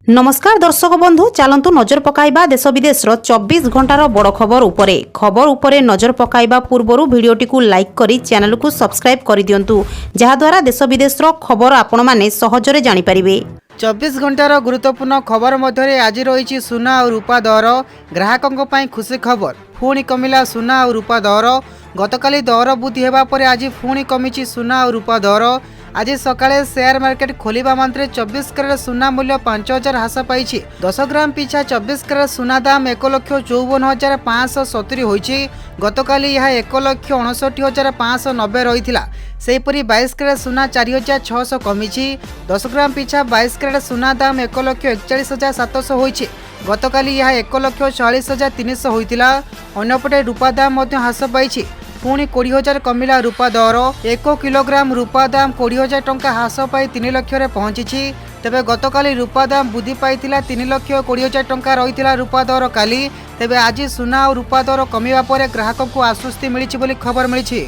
नमस्कार दर्शक बंधु चलतु नजर पकाइबा देश विदेश 24 घंटार बड़ खबर उपरे नजर पकाइबा पूर्व भिडियोटी को लाइक करी चैनल को सब्सक्राइब कर दियंतु जहाद्वारा देश विदेश खबर आपण माने सहजरे जानि परिबे। 24 घंटार गुरुत्वपूर्ण खबर मध्य आज रही सुना और रूपा दर ग्राहकों ପାଇଁ खुशी खबर पुणी कमिला सुना और रूपा दर गतकाली दर वृद्धि होगा पर आज पुणी कमी सुना और रूपा दर आज सकाळे शेयर मार्केट खोलिबा मात्रे 24 कैरेट सुना मूल्य 5000 ह्रास पाई 10 ग्राम पिछा 24 कैरेट सुना दाम 1,54,570 होईछि। गतकाली यह 1,59,590 रही सेहीपरि 22 कैरेट सुना 4,600 कमी 10 ग्राम पिछा 22 कैरेट सुना दाम 1,41,700 होईछि। गतकाली यह 1,40,300 होइतिला। अन्यपटे रूपा दाम ह्रास पाई पुणी 20,000 कमिला रूपा दर 1 किलोग्राम रूपा दाम 20,000 टंका ह्रास पाई 3 लाख रे पहुंची। तेबे गतकाली रूपा दाम वृद्धि पाई 3,20,000 टंका रही रूपा दर काली। तेबे आज सुना और रूपा दर कमिबा पर ग्राहक को आश्वस्ति मिली खबर मिली।